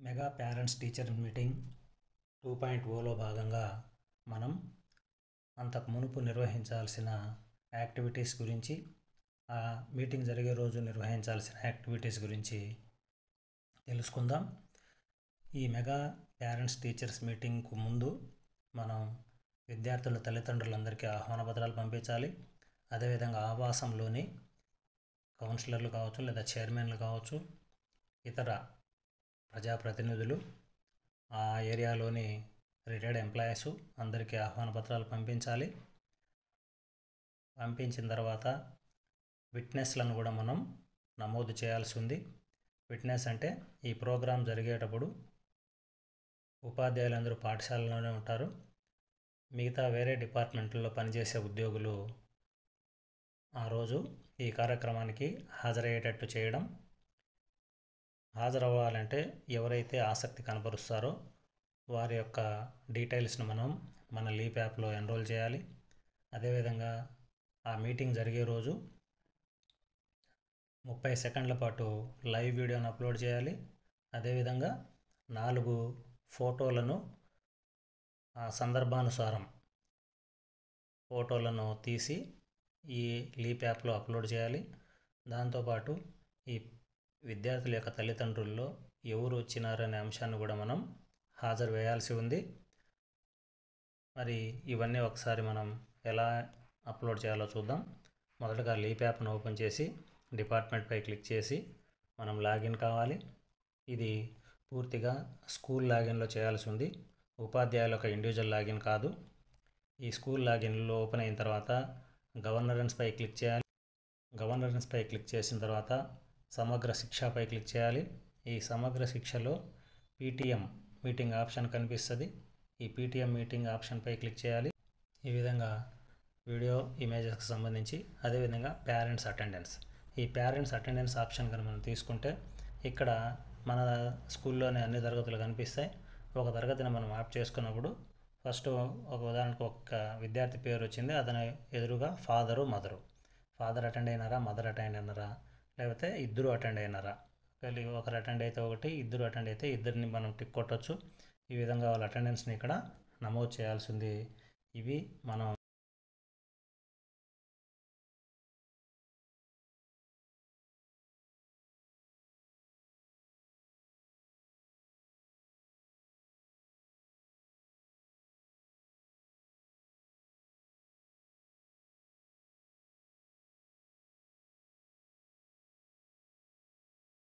Mega parents teacher meeting 2.0లో భాగంగా మనం అంతకు మునుపు నిర్వహించాల్సిన యాక్టివిటీస్ గురించి, ఆ మీటింగ్ జరిగే రోజు నిర్వహించాల్సిన యాక్టివిటీస్ గురించి తెలుసుకుందాం. ఈ మెగా పేరెంట్స్ టీచర్స్ మీటింగ్కు ముందు మనం విద్యార్థుల తల్లిదండ్రులందరికీ ఆహ్వాన పత్రాలు పంపించాలి. అదేవిధంగా ఆవాసంలోని కౌన్సిలర్లు కావచ్చు, లేదా చైర్మన్లు కావచ్చు, ఇతర ప్రజాప్రతినిధులు, ఆ ఏరియాలోని రిటైర్డ్ ఎంప్లాయీస్ అందరికీ ఆహ్వాన పత్రాలు పంపించాలి. పంపించిన తర్వాత విట్నెస్లను కూడా మనం నమోదు చేయాల్సి ఉంది. విట్నెస్ అంటే ఈ ప్రోగ్రాం జరిగేటప్పుడు ఉపాధ్యాయులందరూ పాఠశాలలోనే ఉంటారు. మిగతా వేరే డిపార్ట్మెంట్లో పనిచేసే ఉద్యోగులు ఆ రోజు ఈ కార్యక్రమానికి హాజరయ్యేటట్టు చేయడం. హాజరవ్వాలంటే ఎవరైతే ఆసక్తి కనబరుస్తారో వారి యొక్క డీటెయిల్స్ను మనం మన లీప్ యాప్లో ఎన్రోల్ చేయాలి. అదేవిధంగా ఆ మీటింగ్ జరిగే రోజు 30 సెకండ్ల పాటు లైవ్ వీడియోను అప్లోడ్ చేయాలి. అదేవిధంగా 4 ఫోటోలను సందర్భానుసారం ఫోటోలను తీసి ఈ లీప్ యాప్లో అప్లోడ్ చేయాలి. దాంతోపాటు ఈ విద్యార్థుల యొక్క తల్లిదండ్రుల్లో ఎవరు వచ్చినారనే అంశాన్ని కూడా మనం హాజరు వేయాల్సి ఉంది. మరి ఇవన్నీ ఒకసారి మనం ఎలా అప్లోడ్ చేయాలో చూద్దాం. మొదటగా లీప్ యాప్ను ఓపెన్ చేసి డిపార్ట్మెంట్పై క్లిక్ చేసి మనం లాగిన్ కావాలి. ఇది పూర్తిగా స్కూల్ లాగిన్లో చేయాల్సి ఉంది, ఉపాధ్యాయుల యొక్క ఇండివిజువల్ లాగిన్ కాదు. ఈ స్కూల్ లాగిన్లో ఓపెన్ అయిన తర్వాత గవర్నరెన్స్పై క్లిక్ చేయాలి. గవర్నరెన్స్పై క్లిక్ చేసిన తర్వాత సమగ్ర శిక్షపై క్లిక్ చేయాలి. ఈ సమగ్ర శిక్షలో పీటీఎం మీటింగ్ ఆప్షన్ కనిపిస్తుంది. ఈ పీటీఎం మీటింగ్ ఆప్షన్పై క్లిక్ చేయాలి. ఈ విధంగా వీడియో ఇమేజెస్కి సంబంధించి, అదేవిధంగా పేరెంట్స్ అటెండెన్స్, ఈ పేరెంట్స్ అటెండెన్స్ ఆప్షన్ కనుక మనం తీసుకుంటే ఇక్కడ మన స్కూల్లోనే అన్ని తరగతులు కనిపిస్తాయి. ఒక తరగతిని మనం యాప్ చేసుకున్నప్పుడు ఫస్ట్ ఒక ఉదాహరణకు ఒక విద్యార్థి పేరు వచ్చింది, అతని ఎదురుగా ఫాదరు మదరు, ఫాదర్ అటెండ్ అయినారా, మదర్ అటెండ్ అయినారా, లేకపోతే ఇద్దరు అటెండ్ అయినారా, ఒకరు అటెండ్ అయితే ఒకటి, ఇద్దరు అటెండ్ అయితే ఇద్దరిని మనం టిక్ కొట్టచ్చు. ఈ విధంగా వాళ్ళ అటెండెన్స్ని ఇక్కడ నమోదు చేయాల్సి ఉంది. ఇవి మనం